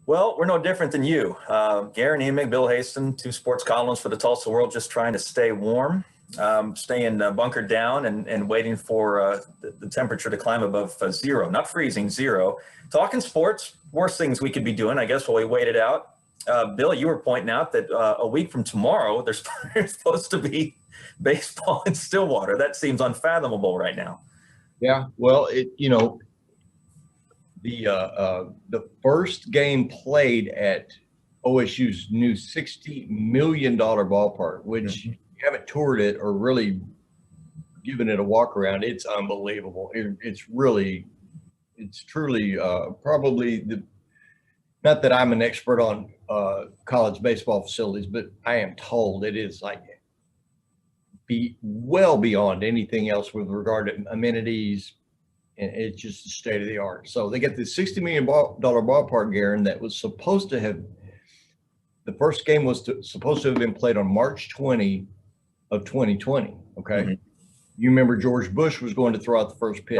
Well, we're no different than you. Haisten and Emig, Bill Haisten, two sports columnists for the Tulsa World, just trying to stay warm, staying bunkered down and waiting for the temperature to climb above zero, not freezing, zero. Talking sports, worst things we could be doing, I guess, while we wait it out. Bill, you were pointing out that a week from tomorrow, there's supposed to be baseball in Stillwater. That seems unfathomable right now. Yeah, well, the first game played at OSU's new $60 million ballpark, which you haven't toured it or really given it a walk around. It's unbelievable. It's truly probably not that I'm an expert on college baseball facilities, but I am told it is like well beyond anything else with regard to amenities. And it's just the state of the art. So they get this $60 million ballpark, Garen, that was supposed to have, the first game was supposed to have been played on March 20 of 2020. Okay. Mm-hmm. You remember George Bush was going to throw out the first pitch.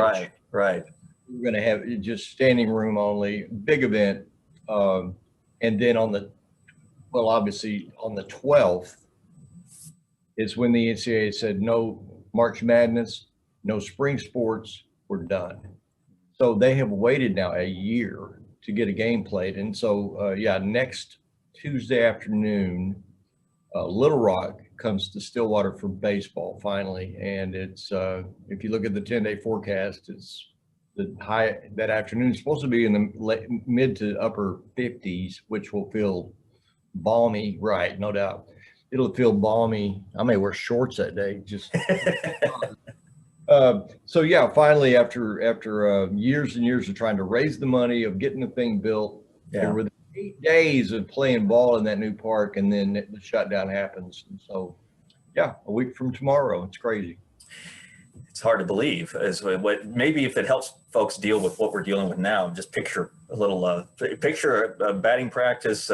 Right. We're going to have just standing room only, big event. And then obviously on the 12th is when the NCAA said no March Madness, no spring sports, we're done. So they have waited now a year to get a game played. And so, next Tuesday afternoon, Little Rock comes to Stillwater for baseball finally. And it's, if you look at the 10-day forecast, it's the high that afternoon. It's supposed to be in the mid to upper 50s, which will feel balmy, right? No doubt. It'll feel balmy. I may wear shorts that day, just finally, after years and years of trying to raise the money of getting the thing built, there were 8 days of playing ball in that new park, and then the shutdown happens. And so, a week from tomorrow, it's crazy. It's hard to believe. Maybe if it helps folks deal with what we're dealing with now, just picture a little picture a batting practice,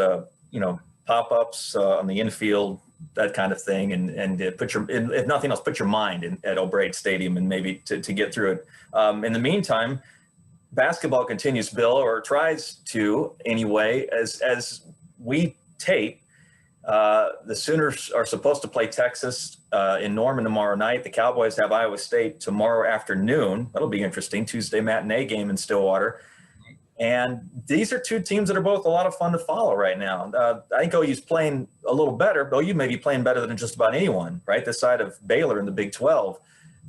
pop-ups on the infield, that kind of thing, and if nothing else, put your mind at O'Brien Stadium and maybe to get through it. In the meantime, basketball continues, Bill, or tries to anyway. As we tape, the Sooners are supposed to play Texas in Norman tomorrow night. The Cowboys have Iowa State tomorrow afternoon. That'll be interesting. Tuesday matinee game in Stillwater. And these are two teams that are both a lot of fun to follow right now. I think OU's playing a little better. OU may be playing better than just about anyone, right? This side of Baylor in the Big 12.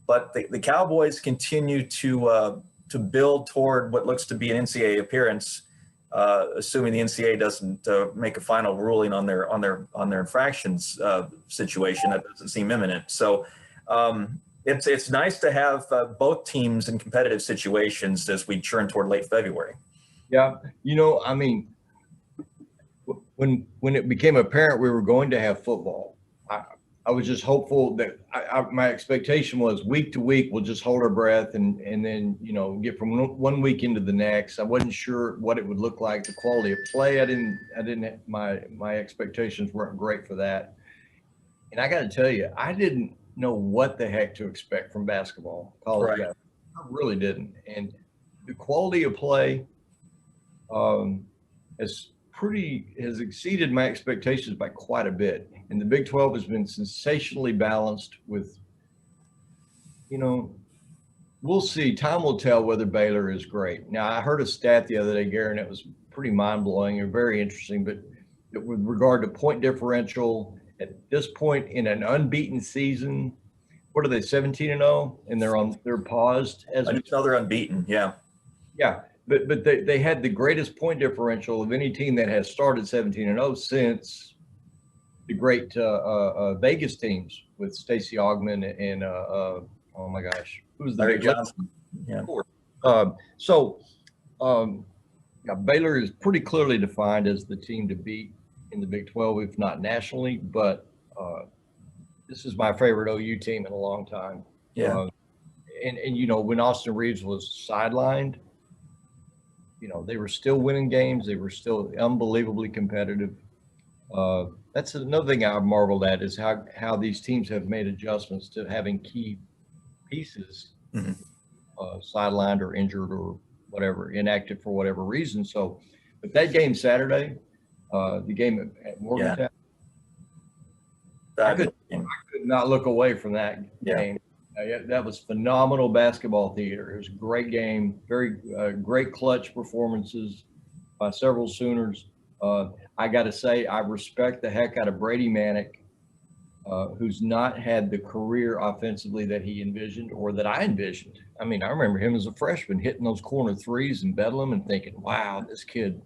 But the Cowboys continue to build toward what looks to be an NCAA appearance, assuming the NCAA doesn't make a final ruling on their infractions situation. That doesn't seem imminent. So it's nice to have both teams in competitive situations as we churn toward late February. Yeah, when it became apparent we were going to have football, I was just hopeful that my expectation was week to week we'll just hold our breath and then get from one week into the next. I wasn't sure what it would look like, the quality of play. My expectations weren't great for that. And I got to tell you, I didn't know what the heck to expect from basketball, college basketball. I really didn't. And the quality of play has exceeded my expectations by quite a bit. And the Big 12 has been sensationally balanced with, we'll see. Time will tell whether Baylor is great. Now, I heard a stat the other day, Garen, it was pretty mind-blowing and very interesting, but with regard to point differential, at this point in an unbeaten season, what are they, 17-0? And they're paused. They're unbeaten, yeah. Yeah. But they had the greatest point differential of any team that has started 17-0 since the great Vegas teams with Stacey Augmon and oh my gosh, who's the Larry Johnson? Yeah. Baylor is pretty clearly defined as the team to beat in the Big 12, if not nationally. But this is my favorite OU team in a long time. Yeah. And when Austin Reeves was sidelined, they were still winning games. They were still unbelievably competitive. That's another thing I've marveled at is how these teams have made adjustments to having key pieces sidelined or injured or whatever, inactive for whatever reason. So But that game Saturday, the game at Morgantown, I could not look away from that game. That was phenomenal basketball theater. It was a great game, very great clutch performances by several Sooners. I got to say, I respect the heck out of Brady Manick, who's not had the career offensively that he envisioned or that I envisioned. I mean, I remember him as a freshman hitting those corner threes in Bedlam and thinking, wow, this kid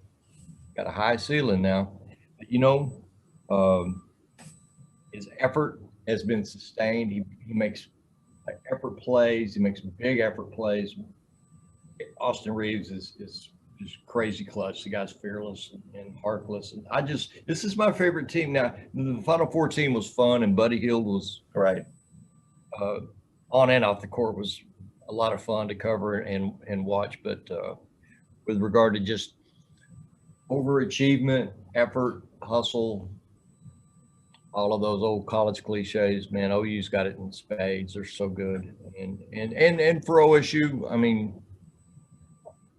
got a high ceiling now. But, you know, his effort has been sustained. He makes effort plays. He makes big effort plays. Austin Reeves is just crazy clutch. The guy's fearless and heartless. And this is my favorite team. Now, the Final Four team was fun, and Buddy Hield was right. On and off the court was a lot of fun to cover and watch. But with regard to just overachievement, effort, hustle, all of those old college cliches, man, OU's got it in spades. They're so good. And for OSU, I mean,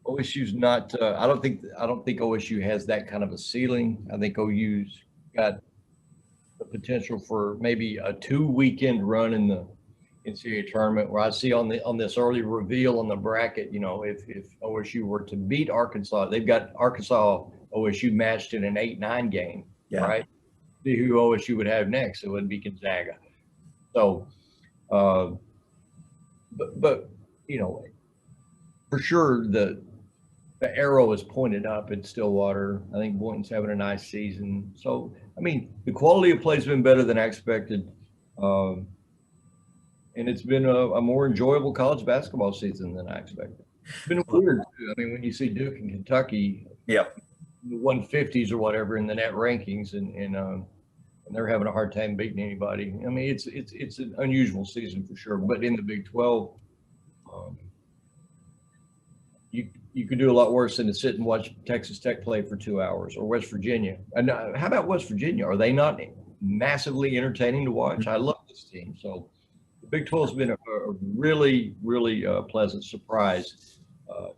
OSU's not. I don't think OSU has that kind of a ceiling. I think OU's got the potential for maybe a 2-weekend run in the NCAA tournament. Where I see on this early reveal on the bracket, you know, if OSU were to beat Arkansas, they've got Arkansas OSU matched in an 8-9 game, right? See who OSU would have next. It would be Gonzaga. So, but you know, for sure the arrow is pointed up in Stillwater. I think Boynton's having a nice season. So, I mean, the quality of play has been better than I expected. And it's been a more enjoyable college basketball season than I expected. It's been weird, too. I mean, when you see Duke and Kentucky, the 150s or whatever in the net rankings, and they're having a hard time beating anybody. I mean, it's an unusual season for sure. But in the Big 12, you could do a lot worse than to sit and watch Texas Tech play for 2 hours, or West Virginia. And how about West Virginia? Are they not massively entertaining to watch? I love this team. So the Big 12 has been a really, really pleasant surprise.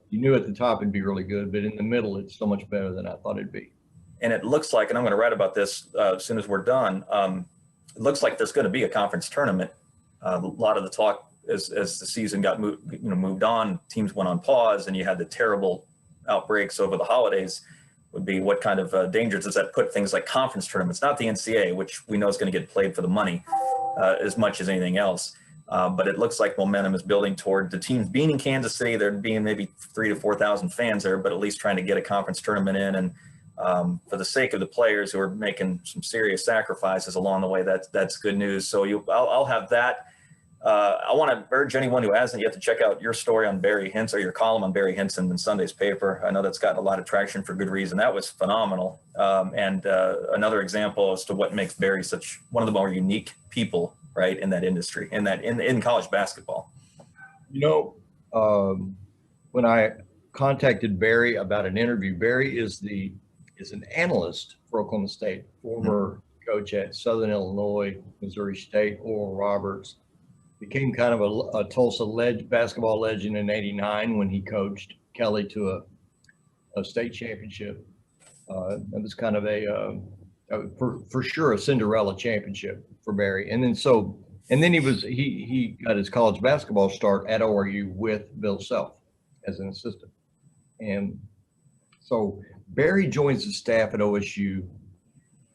You knew at the top it'd be really good, but in the middle, it's so much better than I thought it'd be. And it looks like, and I'm going to write about this as soon as we're done, it looks like there's going to be a conference tournament. A lot of the talk as the season got moved on, teams went on pause, and you had the terrible outbreaks over the holidays, would be what kind of dangers does that put things like conference tournaments, not the NCAA, which we know is going to get played for the money as much as anything else. But it looks like momentum is building toward the teams being in Kansas City. There being maybe 3,000 to 4,000 fans there, but at least trying to get a conference tournament in. And for the sake of the players who are making some serious sacrifices along the way, that's good news. So I'll have that. I want to urge anyone who hasn't yet to check out your story on Barry Hinson, or your column on Barry Hinson in Sunday's paper. I know that's gotten a lot of traction for good reason. That was phenomenal. And another example as to what makes Barry such one of the more unique people, right, in that industry, in college basketball. You know, when I contacted Barry about an interview, Barry is an analyst for Oklahoma State, former coach at Southern Illinois, Missouri State, Oral Roberts. Became kind of a Tulsa basketball legend in '89 when he coached Kelly to a state championship. That was kind of for sure a Cinderella championship for Barry. And then he got his college basketball start at ORU with Bill Self as an assistant. And so Barry joins the staff at OSU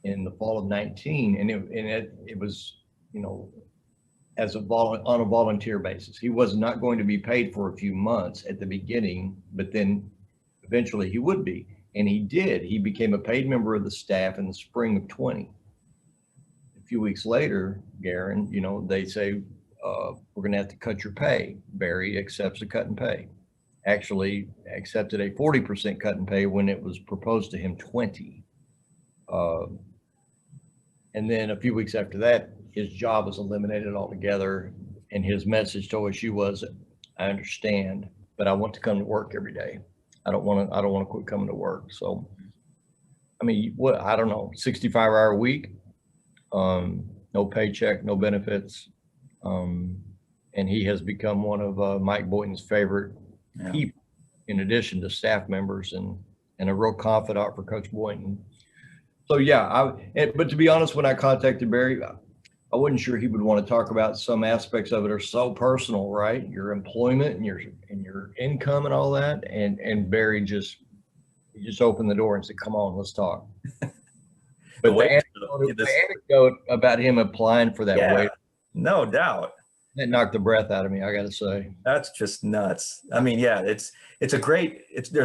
in the fall of '19, and it was, you know, on a volunteer basis. He was not going to be paid for a few months at the beginning, but then eventually he would be. And he did. He became a paid member of the staff in the spring of 20. A few weeks later, Garen, you know, they say, we're going to have to cut your pay. Barry accepts a cut in pay. Actually accepted a 40% cut in pay when it was proposed to him 20. And then a few weeks after that, his job was eliminated altogether, and his message to OSU was, "I understand, but I want to come to work every day. I don't want to quit coming to work." So, I mean, I don't know, 65-hour week, no paycheck, no benefits, and he has become one of Mike Boynton's favorite people, in addition to staff members. And and a real confidant for Coach Boynton. So yeah, but to be honest, when I contacted Barry, I wasn't sure he would want to talk about some aspects of it are so personal, right? Your employment and your income and all that. And Barry just opened the door and said, "Come on, let's talk." But the anecdote about him applying for that waiver, no doubt, that knocked the breath out of me, I got to say. That's just nuts. I mean, yeah, there's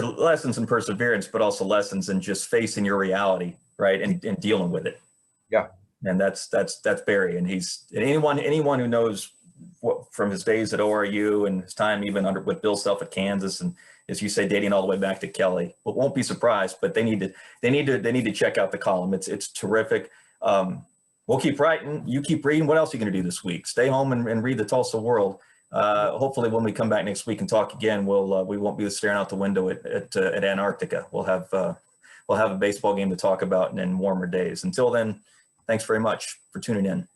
lessons in perseverance, but also lessons in just facing your reality, right, and dealing with it. Yeah. And that's Barry, and anyone who knows what from his days at ORU and his time even with Bill Self at Kansas, and as you say, dating all the way back to Kelly, but won't be surprised. But they need to check out the column. It's terrific. We'll keep writing. You keep reading. What else are you going to do this week? Stay home and read the Tulsa World. Hopefully, when we come back next week and talk again, we won't be staring out the window at Antarctica. We'll have a baseball game to talk about in warmer days. Until then, thanks very much for tuning in.